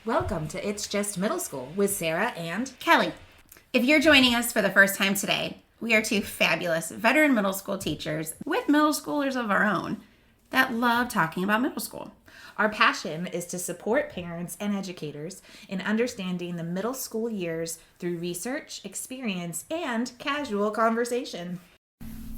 Welcome to It's Just Middle School with Sarah and Kelly. If you're joining us for the first time today, we are two fabulous veteran middle school teachers with middle schoolers of our own that love talking about middle school. Our passion is to support parents and educators in understanding the middle school years through research, experience, and casual conversation.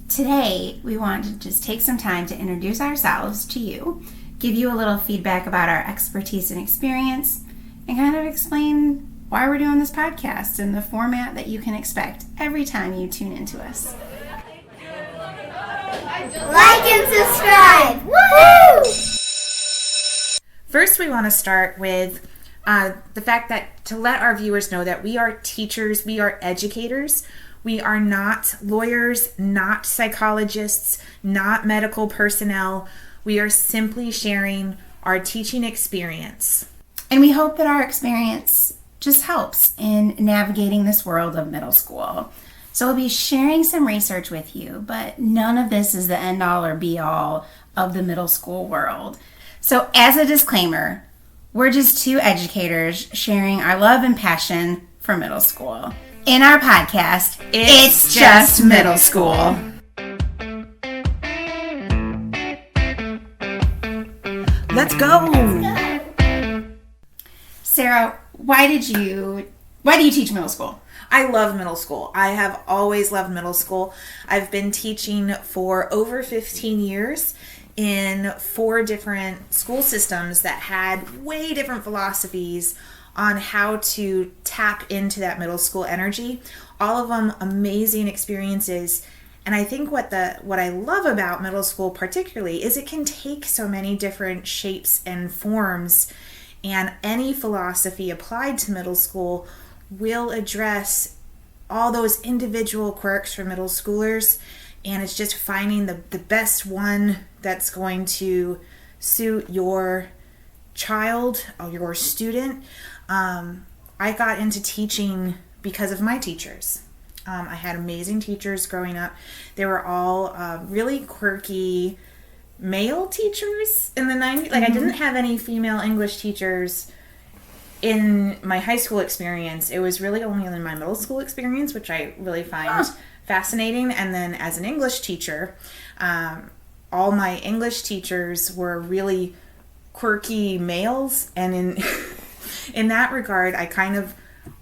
Today, we want to just take some time to introduce ourselves to you, give you a little feedback about our expertise and experience, and kind of explain why we're doing this podcast and the format that you can expect every time you tune into us. Like and subscribe! Woohoo! First, we want to start with the fact that to let our viewers know that we are teachers, we are educators. We are not lawyers, not psychologists, not medical personnel. We are simply sharing our teaching experience. And we hope that our experience just helps in navigating this world of middle school. So we'll be sharing some research with you, but none of this is the end all or be all of the middle school world. So as a disclaimer, we're just two educators sharing our love and passion for middle school. In our podcast, It's Just Middle School. Let's go! Sarah, why do you teach middle school? I love middle school. I have always loved middle school. I've been teaching for over 15 years in 4 different school systems that had way different philosophies on how to tap into that middle school energy. All of them amazing experiences. And I think what I love about middle school particularly is it can take so many different shapes and forms, and any philosophy applied to middle school will address all those individual quirks for middle schoolers, and it's just finding the best one that's going to suit your child or your student. I got into teaching because of my teachers. I had amazing teachers growing up. They were all really quirky male teachers in the 90s. Like, I didn't have any female English teachers in my high school experience. It was really only in my middle school experience, which I really find fascinating. And then as an English teacher, all my English teachers were really quirky males. And in that regard, I kind of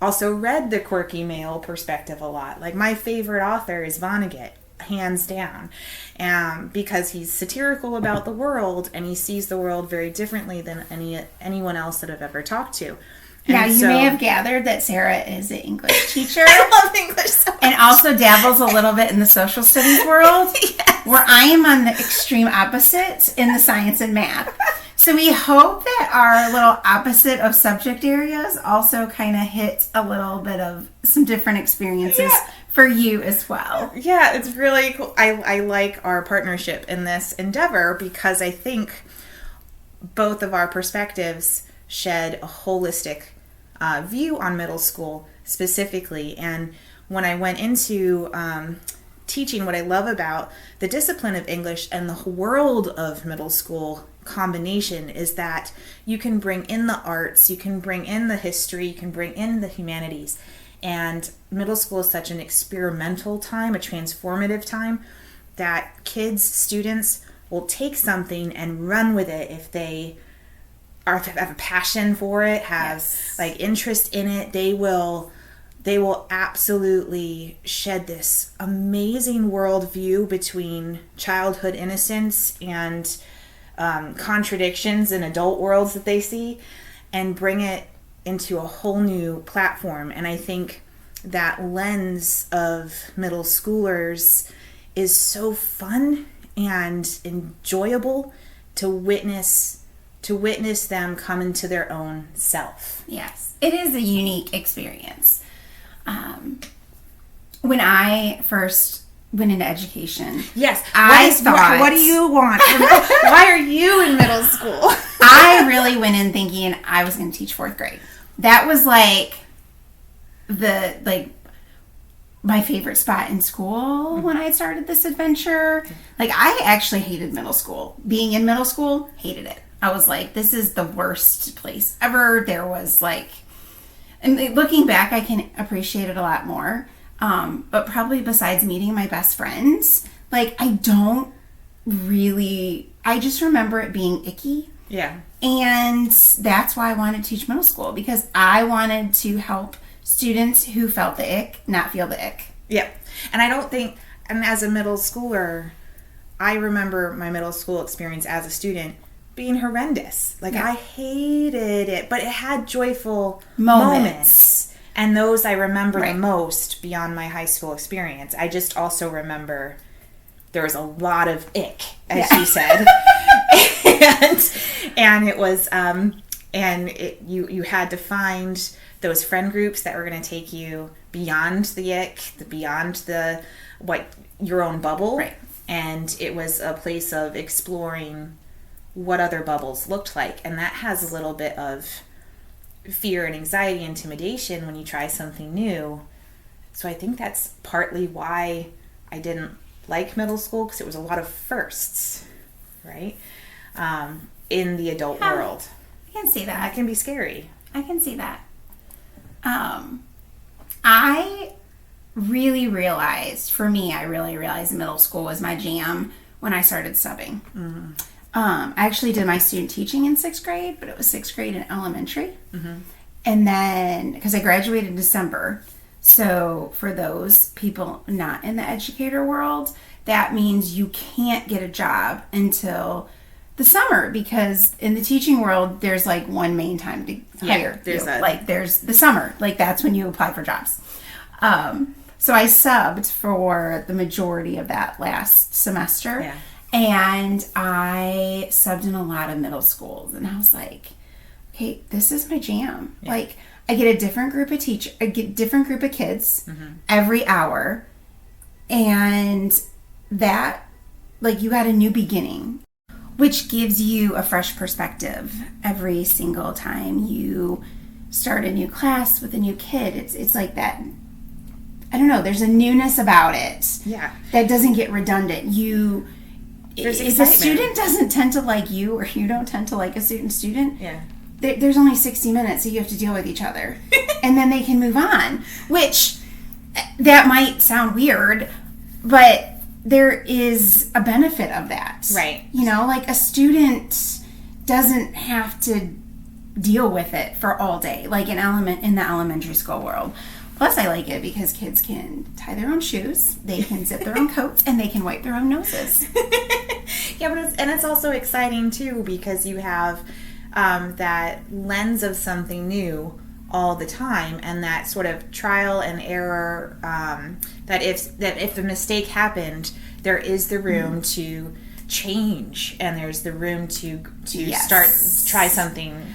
also read the quirky male perspective a lot. Like, my favorite author is Vonnegut, hands down, because he's satirical about the world and he sees the world very differently than anyone else that I've ever talked to. Now, you may have gathered that Sarah is an English teacher. I love English so much. And also dabbles a little bit in the social studies world, Yes. where I am on the extreme opposite in the science and math. So we hope that our little opposite of subject areas also kind of hit a little bit of some different experiences for you as well. Yeah, it's really cool. I like our partnership in this endeavor because I think both of our perspectives shed a holistic view on middle school specifically. And when I went into teaching, what I love about the discipline of English and the world of middle school combination is that you can bring in the arts, you can bring in the history, you can bring in the humanities. And middle school is such an experimental time, a transformative time, that kids, students will take something and run with it if they have a passion for it, have like interest in it. They will absolutely shed this amazing worldview between childhood innocence and contradictions in adult worlds that they see, and bring it into a whole new platform. And I think that lens of middle schoolers is so fun and enjoyable to witness them come into their own self. Yes, it is a unique experience. When I first went into education, Yes. what do you want? Why are you in middle school? I really went in thinking I was going to teach 4th grade. That was like my favorite spot in school when I started this adventure. Like, I actually hated middle school. Being in middle school, hated it. I was like, this is the worst place ever. There was like, and looking back, I can appreciate it a lot more. But probably besides meeting my best friends, like, I just remember it being icky. Yeah. And that's why I wanted to teach middle school, because I wanted to help students who felt the ick not feel the ick. Yeah. And I don't think, and as a middle schooler, I remember my middle school experience as a student being horrendous. Like, I hated it, but it had joyful moments. And those I remember the most beyond my high school experience. I just also remember there was a lot of ick, as you said. and it was, you had to find those friend groups that were going to take you beyond the ick, beyond your own bubble. Right. And it was a place of exploring what other bubbles looked like. And that has a little bit of fear and anxiety, intimidation when you try something new. So I think that's partly why I didn't like middle school, because it was a lot of firsts, right? In the adult world. I can see that. That can be scary. I can see that. I really realized middle school was my jam when I started subbing. Mm-hmm. I actually did my student teaching in 6th grade, but it was 6th grade in elementary. Mm-hmm. And then, because I graduated in December, so for those people not in the educator world, that means you can't get a job until the summer, because in the teaching world, there's like one main time to hire. There's the summer. Like, that's when you apply for jobs. So I subbed for the majority of that last semester. Yeah. And I subbed in a lot of middle schools, and I was like, okay, this is my jam. Yeah. Like, I get a different group of different group of kids every hour, and that, like, you got a new beginning, which gives you a fresh perspective every single time you start a new class with a new kid. It's like that. I don't know. There's a newness about it. Yeah. That doesn't get redundant. If a student doesn't tend to like you, or you don't tend to like a student, there's only 60 minutes that you have to deal with each other. And then they can move on, which that might sound weird, but there is a benefit of that. Right. You know, like, a student doesn't have to deal with it for all day, like in the elementary school world. Plus, I like it because kids can tie their own shoes, they can zip their own coats, and they can wipe their own noses. Yeah, but it's also exciting too, because you have that lens of something new all the time, and that sort of trial and error. That if a mistake happened, there is the room to change, and there's the room to try something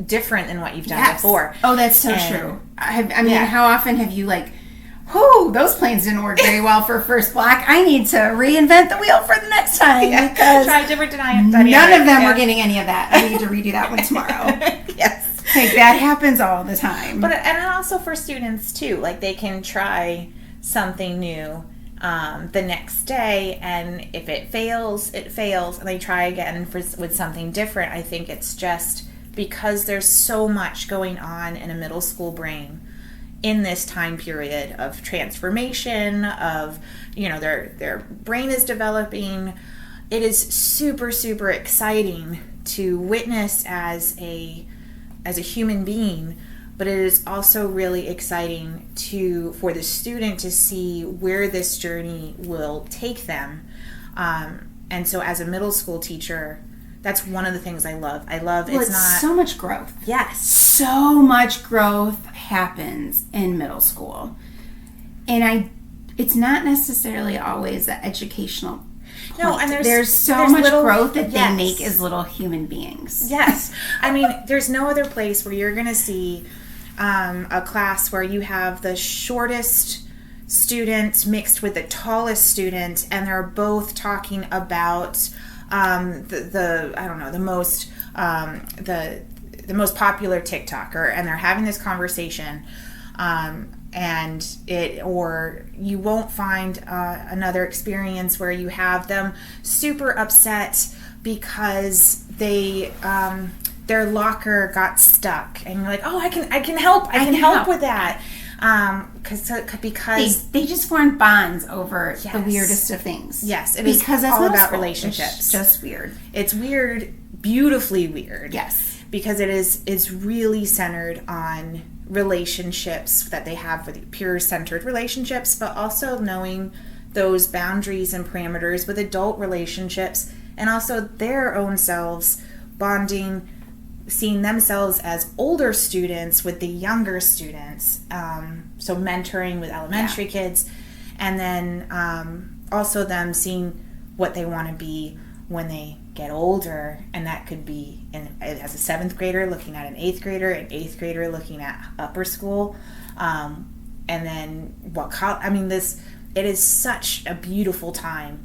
different than what you've done before. Oh, that's so true. I mean, how often have you like, those planes didn't work very well for first block. I need to reinvent the wheel for the next time, because try different none of them were getting any of that. I need to redo that one tomorrow. Yes. Like, that happens all the time. And also for students too, like, they can try something new the next day, and if it fails, it fails, and they try again with something different. I think it's just because there's so much going on in a middle school brain in this time period of transformation, of, their brain is developing. It is super, super exciting to witness as a human being, but it is also really exciting for the student to see where this journey will take them. And so as a middle school teacher, that's one of the things I love. It's so much growth. Yes. So much growth happens in middle school. And it's not necessarily always the educational point. No, and there's so much growth that they make as little human beings. Yes. I mean, there's no other place where you're going to see a class where you have the shortest student mixed with the tallest student, and they're both talking about the most popular TikToker, and they're having this conversation, and or you won't find another experience where you have them super upset because their locker got stuck, and you're like, oh, I can help with that. Because they just formed bonds over the weirdest of things. Yes, it is because all about relationships. It's just weird. It's weird, beautifully weird. Yes, because it's really centered on relationships that they have with peer-centered relationships, but also knowing those boundaries and parameters with adult relationships, and also their own selves bonding, seeing themselves as older students with the younger students, so mentoring with elementary kids, and then also them seeing what they want to be when they get older, and that could be as a 7th grader looking at an 8th grader, an 8th grader looking at upper school, and then it is such a beautiful time,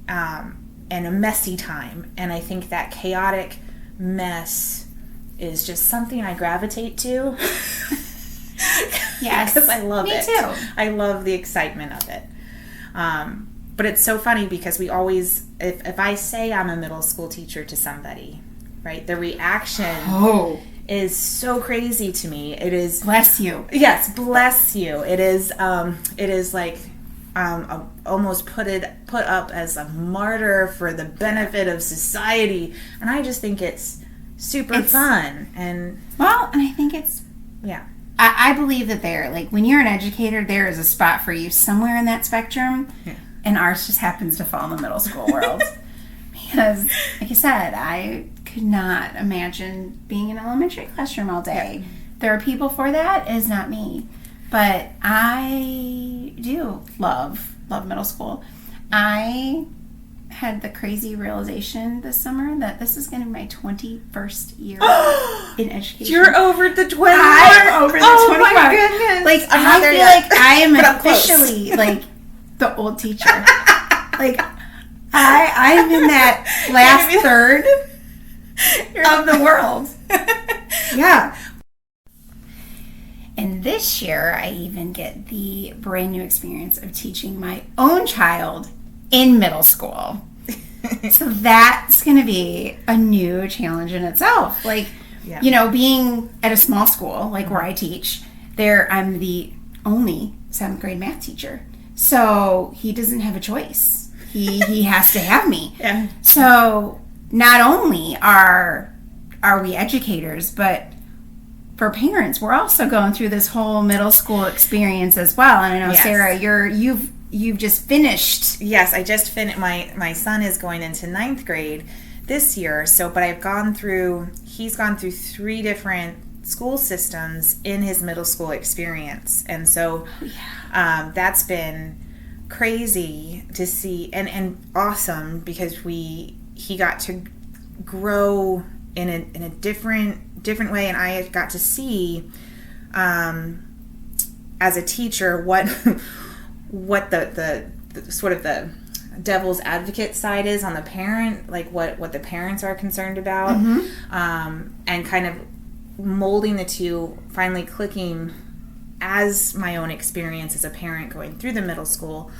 and a messy time, and I think that chaotic mess is just something I gravitate to. Yes, because I love it. Me too. I love the excitement of it. But it's so funny because we always, if I say I'm a middle school teacher to somebody, right, the reaction is so crazy to me. It is, bless you. Yes, bless you. It is like almost put up as a martyr for the benefit of society, and I just think it's super fun. And I think it's I believe that when you're an educator, there is a spot for you somewhere in that spectrum, and ours just happens to fall in the middle school world. Because, like I said, I could not imagine being in an elementary classroom all day. Yeah. There are people for that. It is not me. But I do love middle school. I had the crazy realization this summer that this is going to be my 21st year in education. You're over the 20 mark. I'm over the 20 mark. Oh my goodness. Like, I feel like I am officially like the old teacher. Like, I'm in that last third of the world. Yeah. And this year, I even get the brand new experience of teaching my own child in middle school. So that's going to be a new challenge in itself. Like, being at a small school, like where I teach, I'm the only 7th grade math teacher. So he doesn't have a choice. He has to have me. Yeah. So not only are we educators, but for parents, we're also going through this whole middle school experience as well. And I know, Sarah, you've just finished. Yes, I just finished. My son is going into 9th grade this year. But he's gone through 3 different school systems in his middle school experience. And so that's been crazy to see and awesome, because he got to grow in a different way, and I got to see as a teacher what the sort of the devil's advocate side is on the parent, like what the parents are concerned about, and kind of molding the two, finally clicking as my own experience as a parent going through the middle school,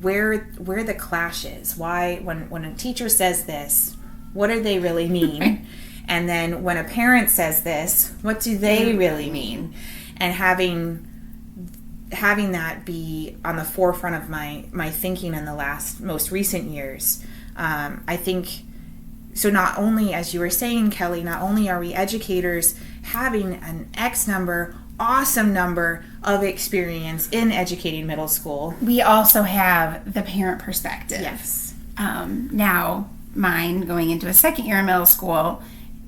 where the clash is. Why, when a teacher says this, what do they really mean? And then when a parent says this, what do they really mean? And having that be on the forefront of my thinking in the most recent years, I think. So not only, as you were saying, Kelly, not only are we educators having an awesome number of experience in educating middle school, we also have the parent perspective. Yes. Now, mine going into a 2nd year in middle school,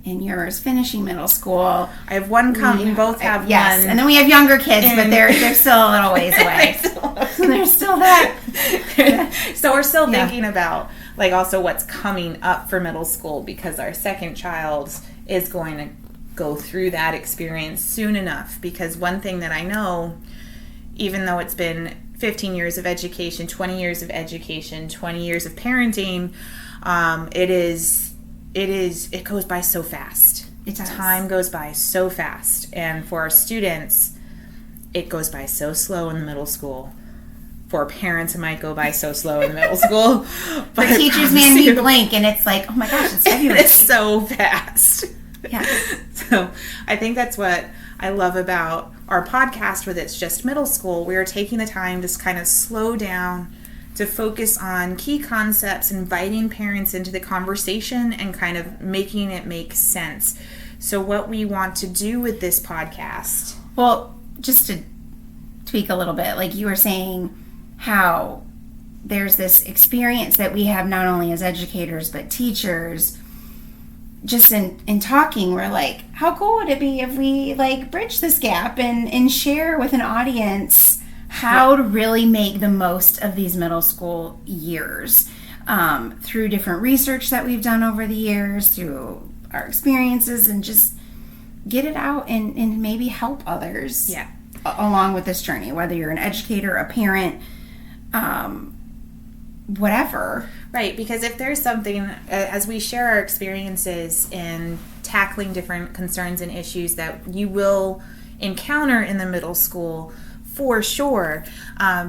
and yours finishing middle school. I have one coming. We both have one. And then we have younger kids, but they're still a little ways away. They're still there. So we're still thinking about, like, also what's coming up for middle school, because our 2nd child is going to go through that experience soon enough. Because one thing that I know, even though it's been 15 years of education, 20 years of education, 20 years of parenting, it goes by so fast. It does. Time goes by so fast. And for our students, it goes by so slow in the middle school. For parents, it might go by so slow in the middle school. But for teachers, man, we blink and it's like, oh my gosh, it's February. It's so fast. Yeah. So I think that's what I love about our podcast with It's Just Middle School. We are taking the time to kind of slow down, to focus on key concepts, inviting parents into the conversation and kind of making it make sense. So what we want to do with this podcast. Well, just to tweak a little bit, like you were saying, how there's this experience that we have not only as educators but teachers. Just in talking, we're like, how cool would it be if we like bridge this gap and share with an audience how to really make the most of these middle school years, through different research that we've done over the years, through our experiences, and just get it out and maybe help others along with this journey, whether you're an educator, a parent, whatever. Right, because if there's something, as we share our experiences in tackling different concerns and issues that you will encounter in the middle school, for sure,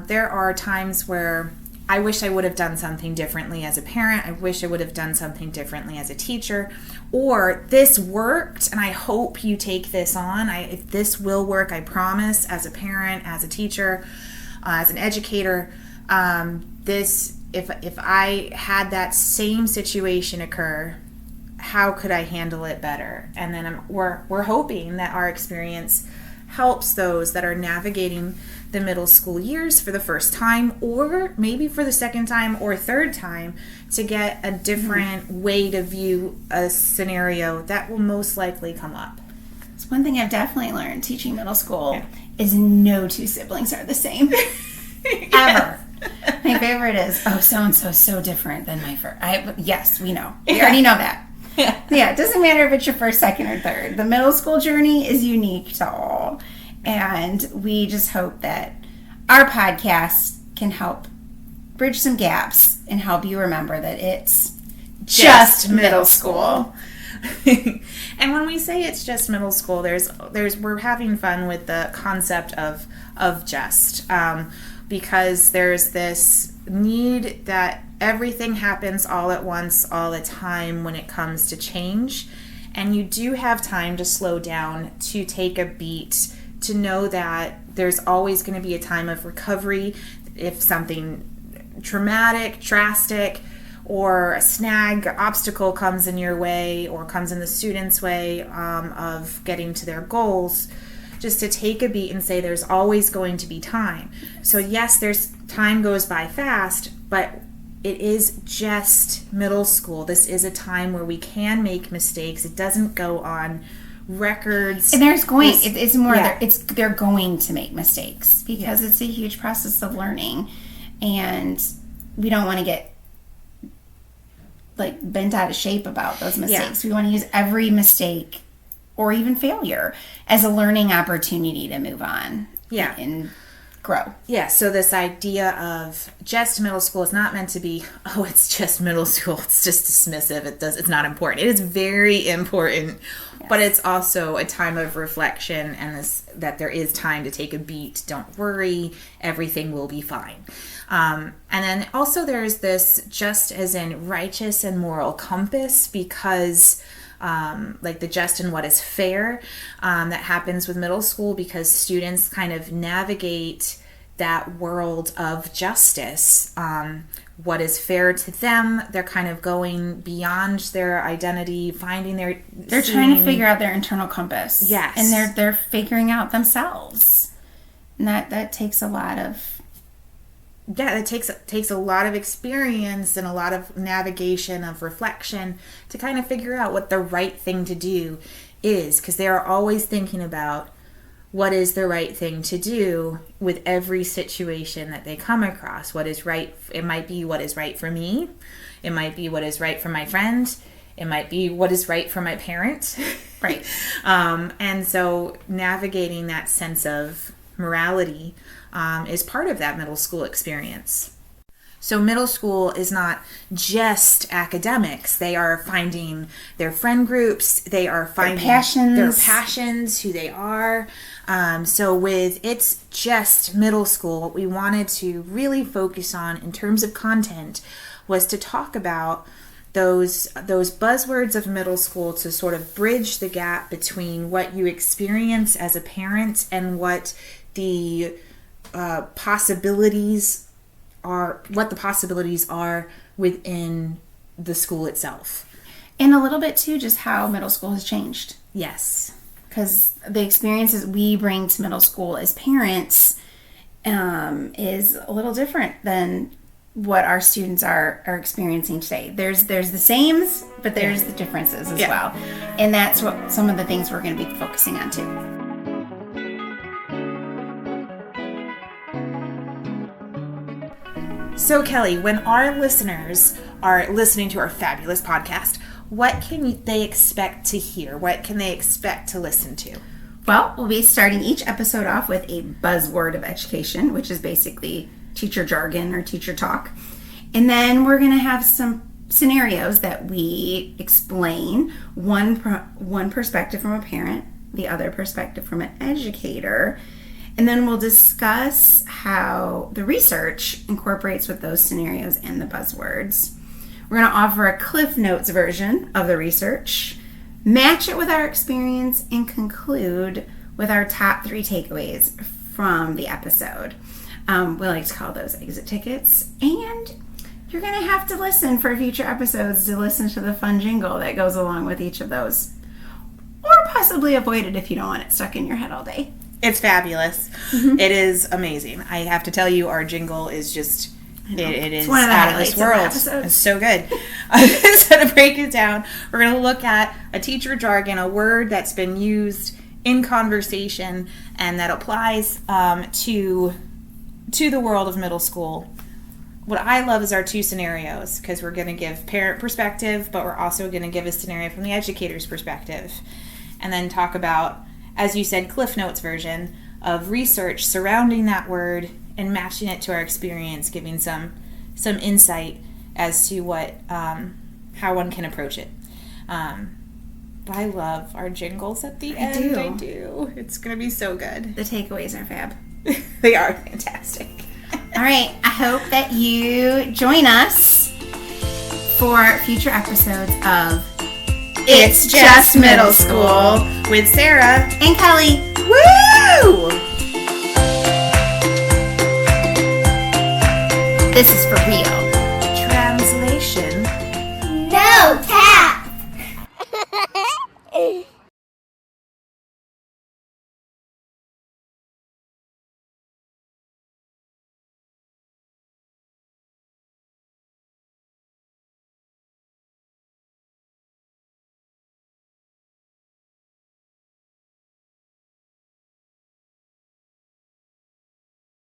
there are times where I wish I would have done something differently as a parent. I wish I would have done something differently as a teacher. Or this worked, and I hope you take this on. If this will work, I promise, as a parent, as a teacher, as an educator, if I had that same situation occur, how could I handle it better? And then we're hoping that our experience helps those that are navigating the middle school years for the first time, or maybe for the second time or third time, to get a different way to view a scenario that will most likely come up. It's one thing I've definitely learned teaching middle school is no two siblings are the same. Ever. My favorite is, oh, so-and-so so different than my first. Yes, we know. We already know that. Yeah, it doesn't matter if it's your first, second, or third. The middle school journey is unique to all. And we just hope that our podcast can help bridge some gaps and help you remember that it's just middle school. And when we say it's just middle school, we're having fun with the concept of just, because there's this need that everything happens all at once, all the time when it comes to change. And you do have time to slow down, to take a beat, to know that there's always going to be a time of recovery if something traumatic, drastic, or a snag, obstacle comes in your way or comes in the student's way of getting to their goals. Just to take a beat and say there's always going to be time. So yes, time goes by fast, but it is just middle school. This is a time where we can make mistakes. It doesn't go on records. And they're going to make mistakes because it's a huge process of learning, and we don't want to get like bent out of shape about those mistakes. We want to use every mistake or even failure as a learning opportunity to move on and grow. Yeah, so this idea of just middle school is not meant to be, oh, it's just middle school, it's just dismissive, it's not important. It is very important, but it's also a time of reflection and that there is time to take a beat. Don't worry, everything will be fine. And then also there's this just as in righteous and moral compass, because like the just and what is fair that happens with middle school, because students kind of navigate that world of justice. What is fair to them, they're kind of going beyond their identity, finding they're trying to figure out their internal compass. Yes. And they're figuring out themselves. And that takes a lot of it takes a lot of experience and a lot of navigation, of reflection, to kind of figure out what the right thing to do is, because they are always thinking about what is the right thing to do with every situation that they come across. What is right? It might be what is right for me. It might be what is right for my friend. It might be what is right for my parent. Right. And so navigating that sense of morality is part of that middle school experience. So middle school is not just academics. They are finding their friend groups. They are finding their passions, who they are. So with It's Just Middle School, what we wanted to really focus on in terms of content was to talk about those buzzwords of middle school, to sort of bridge the gap between what you experience as a parent and what the possibilities are within the school itself. And a little bit too, just how middle school has changed. Yes. Because the experiences we bring to middle school as parents is a little different than what our students are experiencing today. There's the sames, but there's the differences as well. And that's what some of the things we're going to be focusing on too. So Kelly, when our listeners are listening to our fabulous podcast, what can they expect to hear? What can they expect to listen to? Well, we'll be starting each episode off with a buzzword of education, which is basically teacher jargon or teacher talk. And then we're going to have some scenarios that we explain, one perspective from a parent, the other perspective from an educator. And then we'll discuss how the research incorporates with those scenarios and the buzzwords. We're going to offer a Cliff Notes version of the research, match it with our experience, and conclude with our top 3 takeaways from the episode. We like to call those exit tickets. And you're going to have to listen for future episodes to listen to the fun jingle that goes along with each of those. Or possibly avoid it if you don't want it stuck in your head all day. It's fabulous. Mm-hmm. It is amazing. I have to tell you, our jingle is just, it is out of this world. It's so good. So to break it down, we're going to look at a teacher jargon, a word that's been used in conversation and that applies to the world of middle school. What I love is our 2 scenarios, because we're going to give parent perspective, but we're also going to give a scenario from the educator's perspective. And then talk about, as you said, Cliff Notes version of research surrounding that word and matching it to our experience, giving some insight as to what how one can approach it. But I love our jingles at the end. I do. It's going to be so good. The takeaways are fab. They are fantastic. All right. I hope that you join us for future episodes of It's Just Middle School with Sarah and Kelly. Woo! This is for real.